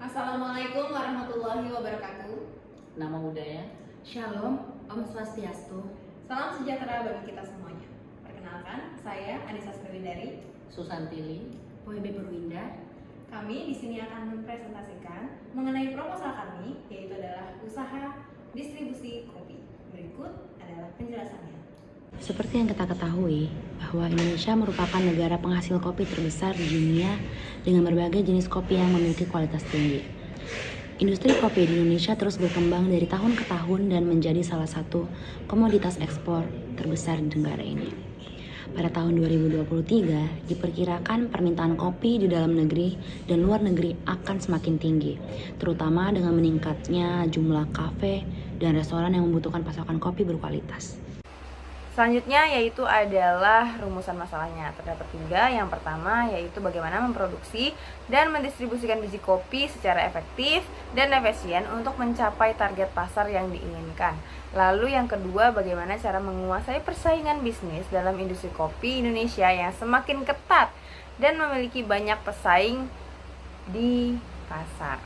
Assalamualaikum warahmatullahi wabarakatuh. Nama budaya. Shalom, Om Swastiastu. Salam sejahtera bagi kita semuanya. Perkenalkan, saya Anissa Sriwidari. Susantili. Poebe Purwinda. Kami di sini akan mempresentasikan mengenai proposal kami, yaitu adalah usaha distribusi kopi. Berikut adalah penjelasannya. Seperti yang kita ketahui, bahwa Indonesia merupakan negara penghasil kopi terbesar di dunia dengan berbagai jenis kopi yang memiliki kualitas tinggi. Industri kopi di Indonesia terus berkembang dari tahun ke tahun dan menjadi salah satu komoditas ekspor terbesar di negara ini. Pada tahun 2023, diperkirakan permintaan kopi di dalam negeri dan luar negeri akan semakin tinggi, terutama dengan meningkatnya jumlah kafe dan restoran yang membutuhkan pasokan kopi berkualitas. Selanjutnya yaitu adalah rumusan masalahnya. Terdapat 3. Yang pertama yaitu bagaimana memproduksi dan mendistribusikan biji kopi secara efektif dan efisien untuk mencapai target pasar yang diinginkan. Lalu yang kedua, bagaimana cara menguasai persaingan bisnis dalam industri kopi Indonesia yang semakin ketat dan memiliki banyak pesaing di pasar.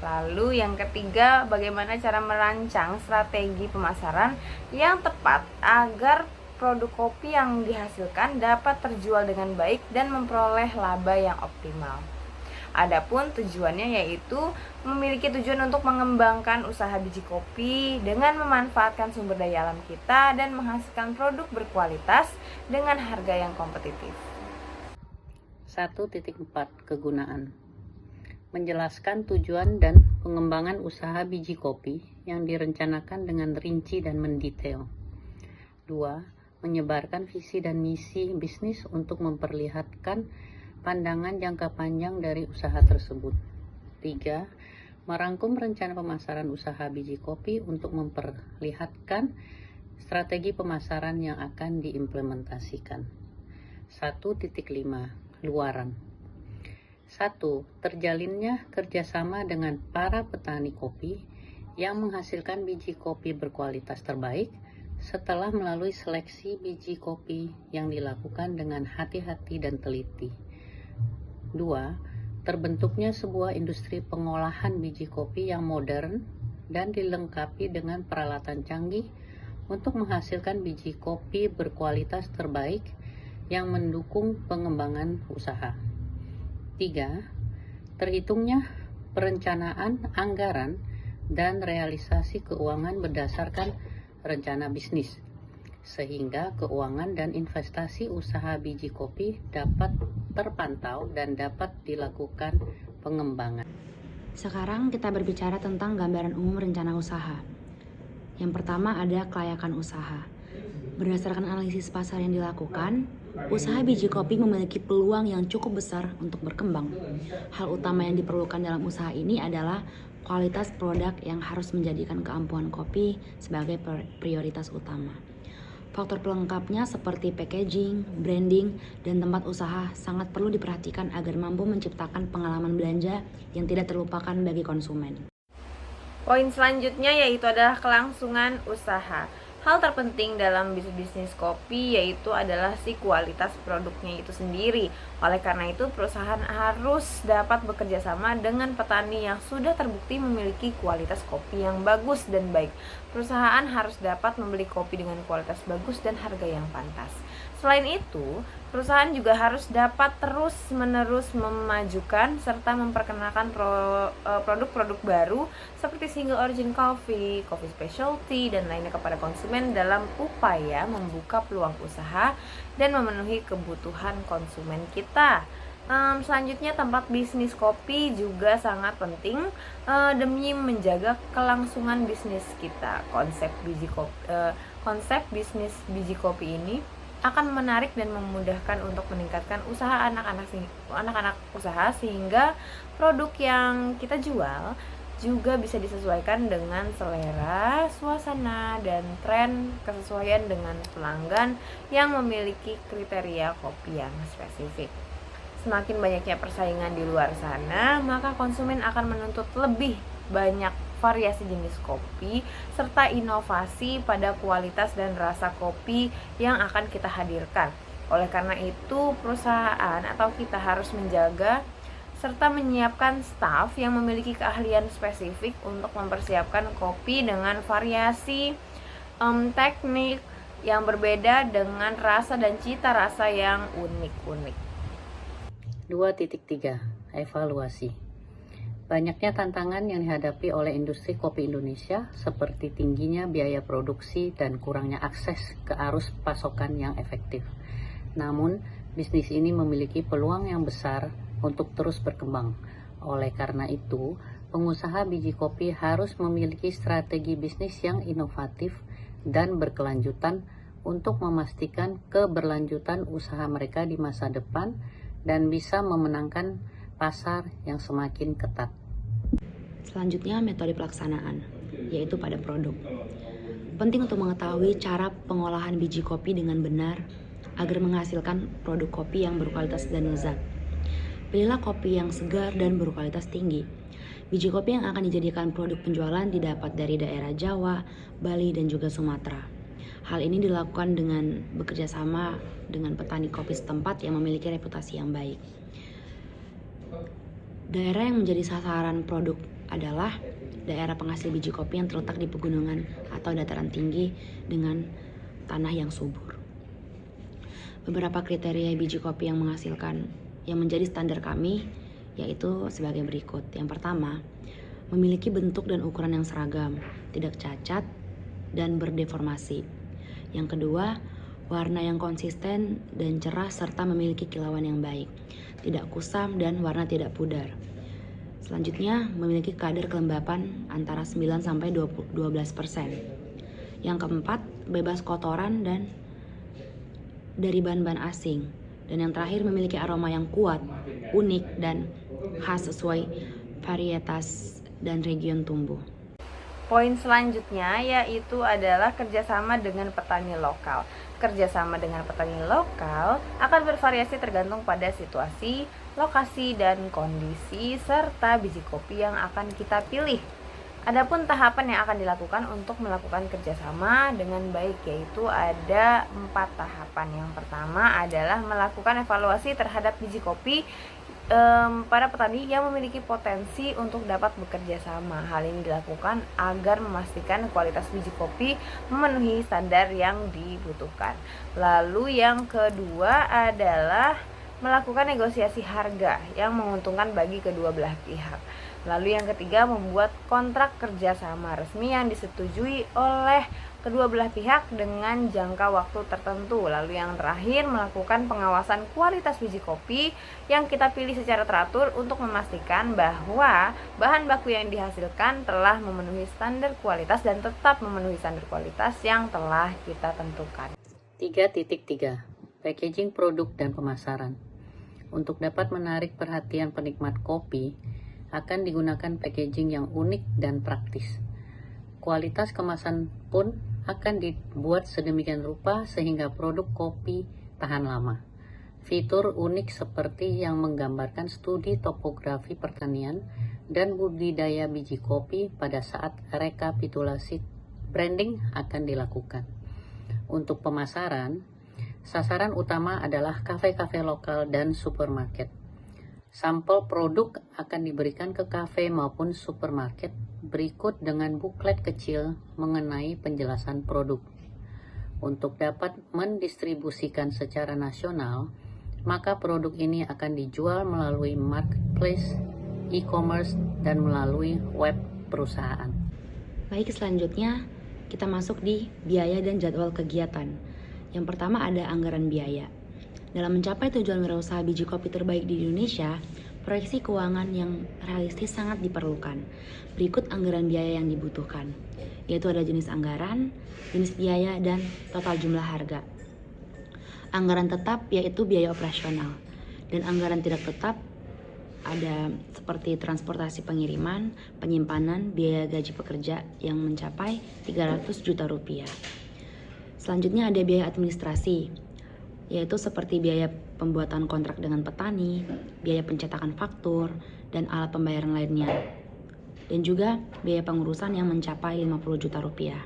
Lalu yang ketiga, bagaimana cara merancang strategi pemasaran yang tepat agar produk kopi yang dihasilkan dapat terjual dengan baik dan memperoleh laba yang optimal. Adapun tujuannya yaitu memiliki tujuan untuk mengembangkan usaha biji kopi dengan memanfaatkan sumber daya alam kita dan menghasilkan produk berkualitas dengan harga yang kompetitif. 1.4 Kegunaan. Menjelaskan tujuan dan pengembangan usaha biji kopi yang direncanakan dengan rinci dan mendetail. 2. Menyebarkan visi dan misi bisnis untuk memperlihatkan pandangan jangka panjang dari usaha tersebut. 3. Merangkum rencana pemasaran usaha biji kopi untuk memperlihatkan strategi pemasaran yang akan diimplementasikan. 1.5 Luaran. 1. Terjalinnya kerjasama dengan para petani kopi yang menghasilkan biji kopi berkualitas terbaik setelah melalui seleksi biji kopi yang dilakukan dengan hati-hati dan teliti. 2. Terbentuknya sebuah industri pengolahan biji kopi yang modern dan dilengkapi dengan peralatan canggih untuk menghasilkan biji kopi berkualitas terbaik yang mendukung pengembangan usaha. 3. Terhitungnya perencanaan anggaran dan realisasi keuangan berdasarkan rencana bisnis, sehingga keuangan dan investasi usaha biji kopi dapat terpantau dan dapat dilakukan pengembangan. Sekarang kita berbicara tentang gambaran umum rencana usaha. Yang pertama ada kelayakan usaha. Berdasarkan analisis pasar yang dilakukan, usaha biji kopi memiliki peluang yang cukup besar untuk berkembang. Hal utama yang diperlukan dalam usaha ini adalah kualitas produk yang harus menjadikan keampuhan kopi sebagai prioritas utama. Faktor pelengkapnya seperti packaging, branding, dan tempat usaha sangat perlu diperhatikan agar mampu menciptakan pengalaman belanja yang tidak terlupakan bagi konsumen. Poin selanjutnya yaitu adalah kelangsungan usaha. Hal terpenting dalam bisnis kopi yaitu adalah si kualitas produknya itu sendiri. Oleh karena itu, perusahaan harus dapat bekerja sama dengan petani yang sudah terbukti memiliki kualitas kopi yang bagus dan baik. Perusahaan harus dapat membeli kopi dengan kualitas bagus dan harga yang pantas. Selain itu, perusahaan juga harus dapat terus-menerus memajukan serta memperkenalkan produk-produk baru seperti single origin coffee, coffee specialty, dan lainnya kepada konsumen dalam upaya membuka peluang usaha dan memenuhi kebutuhan konsumen kita. Selanjutnya, tempat bisnis kopi juga sangat penting demi menjaga kelangsungan bisnis kita. Konsep bisnis biji kopi ini akan menarik dan memudahkan untuk meningkatkan usaha anak-anak usaha sehingga produk yang kita jual juga bisa disesuaikan dengan selera, suasana, dan tren kesesuaian dengan pelanggan yang memiliki kriteria kopi yang spesifik. Semakin banyaknya persaingan di luar sana, maka konsumen akan menuntut lebih banyak variasi jenis kopi, serta inovasi pada kualitas dan rasa kopi yang akan kita hadirkan. Oleh karena itu, perusahaan atau kita harus menjaga serta menyiapkan staf yang memiliki keahlian spesifik untuk mempersiapkan kopi dengan variasi teknik yang berbeda dengan rasa dan cita rasa yang unik-unik. 2.3. Evaluasi. Banyaknya tantangan yang dihadapi oleh industri kopi Indonesia seperti tingginya biaya produksi dan kurangnya akses ke arus pasokan yang efektif. Namun, bisnis ini memiliki peluang yang besar untuk terus berkembang. Oleh karena itu, pengusaha biji kopi harus memiliki strategi bisnis yang inovatif dan berkelanjutan untuk memastikan keberlanjutan usaha mereka di masa depan dan bisa memenangkan pasar yang semakin ketat. Selanjutnya metode pelaksanaan, yaitu pada produk. Penting untuk mengetahui cara pengolahan biji kopi dengan benar agar menghasilkan produk kopi yang berkualitas dan lezat. Pilihlah kopi yang segar dan berkualitas tinggi. Biji kopi yang akan dijadikan produk penjualan didapat dari daerah Jawa, Bali, dan juga Sumatera. Hal ini dilakukan dengan bekerja sama dengan petani kopi setempat yang memiliki reputasi yang baik. Daerah yang menjadi sasaran produk adalah daerah penghasil biji kopi yang terletak di pegunungan atau dataran tinggi dengan tanah yang subur. Beberapa kriteria biji kopi yang menjadi standar kami yaitu sebagai berikut. Yang pertama, memiliki bentuk dan ukuran yang seragam, tidak cacat dan berdeformasi. Yang kedua, warna yang konsisten dan cerah serta memiliki kilauan yang baik, tidak kusam dan warna tidak pudar. Selanjutnya, memiliki kadar kelembapan antara 9-12%. Yang keempat, bebas kotoran dan dari bahan-bahan asing. Dan yang terakhir, memiliki aroma yang kuat, unik, dan khas sesuai varietas dan region tumbuh. Poin selanjutnya yaitu adalah kerjasama dengan petani lokal. Kerjasama dengan petani lokal akan bervariasi tergantung pada situasi, lokasi, dan kondisi, serta biji kopi yang akan kita pilih. Adapun tahapan yang akan dilakukan untuk melakukan kerjasama dengan baik yaitu ada 4 tahapan. Yang pertama adalah melakukan evaluasi terhadap biji kopi para petani yang memiliki potensi untuk dapat bekerja sama. Hal ini dilakukan agar memastikan kualitas biji kopi memenuhi standar yang dibutuhkan. Lalu yang kedua adalah melakukan negosiasi harga yang menguntungkan bagi kedua belah pihak. Lalu yang ketiga, membuat kontrak kerjasama resmi yang disetujui oleh kedua belah pihak dengan jangka waktu tertentu. Lalu yang terakhir, melakukan pengawasan kualitas biji kopi yang kita pilih secara teratur untuk memastikan bahwa bahan baku yang dihasilkan telah memenuhi standar kualitas dan tetap memenuhi standar kualitas yang telah kita tentukan. 3.3. Packaging produk dan pemasaran. Untuk dapat menarik perhatian penikmat kopi, akan digunakan packaging yang unik dan praktis. Kualitas kemasan pun akan dibuat sedemikian rupa sehingga produk kopi tahan lama. Fitur unik seperti yang menggambarkan studi topografi pertanian dan budidaya biji kopi pada saat rekapitulasi branding akan dilakukan. Untuk pemasaran, sasaran utama adalah kafe-kafe lokal dan supermarket. Sampel produk akan diberikan ke kafe maupun supermarket berikut dengan buklet kecil mengenai penjelasan produk. Untuk dapat mendistribusikan secara nasional, maka produk ini akan dijual melalui marketplace, e-commerce, dan melalui web perusahaan. Baik, selanjutnya kita masuk di biaya dan jadwal kegiatan. Yang pertama ada anggaran biaya. Dalam mencapai tujuan wirausaha biji kopi terbaik di Indonesia, proyeksi keuangan yang realistis sangat diperlukan. Berikut anggaran biaya yang dibutuhkan, yaitu ada jenis anggaran, jenis biaya, dan total jumlah harga. Anggaran tetap yaitu biaya operasional, dan anggaran tidak tetap ada seperti transportasi pengiriman, penyimpanan, biaya gaji pekerja yang mencapai 300 juta rupiah. Selanjutnya ada biaya administrasi, yaitu seperti biaya pembuatan kontrak dengan petani, biaya pencetakan faktur, dan alat pembayaran lainnya. Dan juga biaya pengurusan yang mencapai 50 juta rupiah.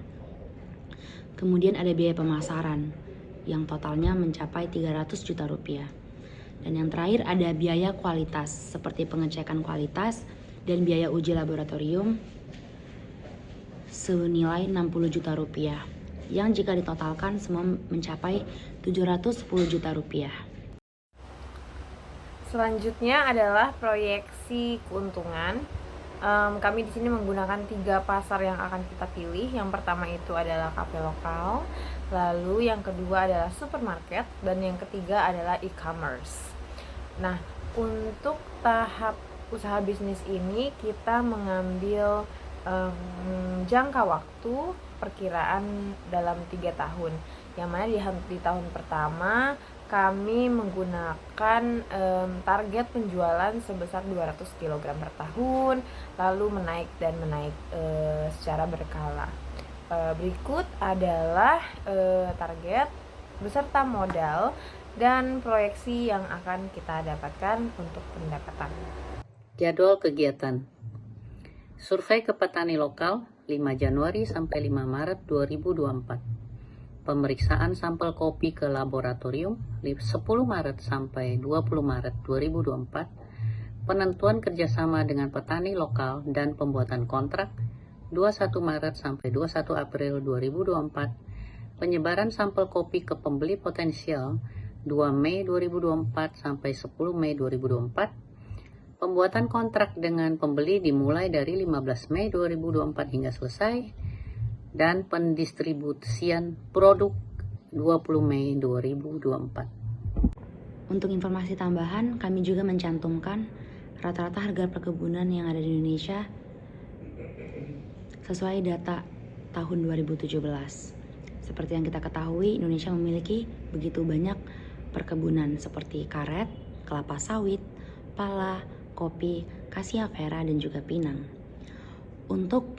Kemudian ada biaya pemasaran, yang totalnya mencapai 300 juta rupiah. Dan yang terakhir ada biaya kualitas seperti pengecekan kualitas dan biaya uji laboratorium senilai 60 juta rupiah yang jika ditotalkan semua mencapai 710 juta rupiah. Selanjutnya adalah proyeksi keuntungan. Kami di sini menggunakan 3 pasar yang akan kita pilih. Yang pertama itu adalah kafe lokal, lalu yang kedua adalah supermarket, dan yang ketiga adalah e-commerce. Nah, untuk tahap usaha bisnis ini kita mengambil jangka waktu perkiraan dalam 3 tahun. Yang mana di tahun pertama kami menggunakan target penjualan sebesar 200 kg per tahun, lalu menaik secara berkala. Berikut adalah target beserta modal dan proyeksi yang akan kita dapatkan untuk pendapatan. Jadwal kegiatan. Survei ke petani lokal 5 Januari sampai 5 Maret 2024. Pemeriksaan sampel kopi ke laboratorium 10 Maret sampai 20 Maret 2024. Penentuan kerjasama dengan petani lokal dan pembuatan kontrak 21 Maret sampai 21 April 2024. Penyebaran sampel kopi ke pembeli potensial 2 Mei 2024 sampai 10 Mei 2024. Pembuatan kontrak dengan pembeli dimulai dari 15 Mei 2024 hingga selesai, dan pendistribusian produk 20 Mei 2024. Untuk informasi tambahan, kami juga mencantumkan rata-rata harga perkebunan yang ada di Indonesia sesuai data tahun 2017. Seperti yang kita ketahui, Indonesia memiliki begitu banyak perkebunan seperti karet, kelapa sawit, pala, kopi, Cassia Vera, dan juga pinang. Untuk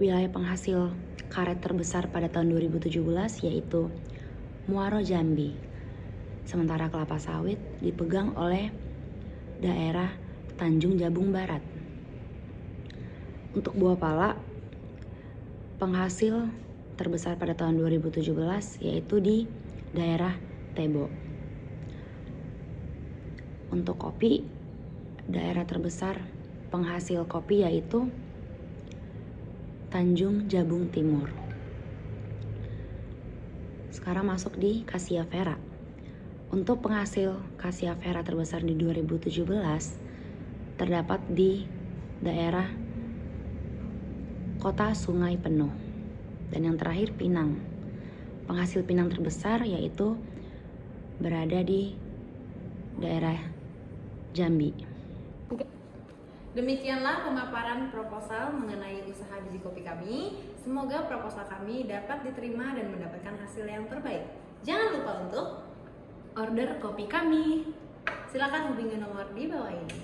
wilayah penghasil karet terbesar pada tahun 2017 yaitu Muaro Jambi. Sementara kelapa sawit dipegang oleh daerah Tanjung Jabung Barat. Untuk buah pala, penghasil terbesar pada tahun 2017 yaitu di daerah Tebo. Untuk kopi, daerah terbesar penghasil kopi yaitu Tanjung Jabung Timur. Sekarang masuk di Cassia Vera. Untuk penghasil Cassia Vera terbesar di 2017 terdapat di daerah Kota Sungai Penuh. Dan yang terakhir Pinang. Penghasil pinang terbesar yaitu berada di daerah Jambi. Demikianlah pemaparan proposal mengenai usaha biji kopi kami. Semoga proposal kami dapat diterima dan mendapatkan hasil yang terbaik. Jangan lupa untuk order kopi kami. Silakan hubungi nomor di bawah ini.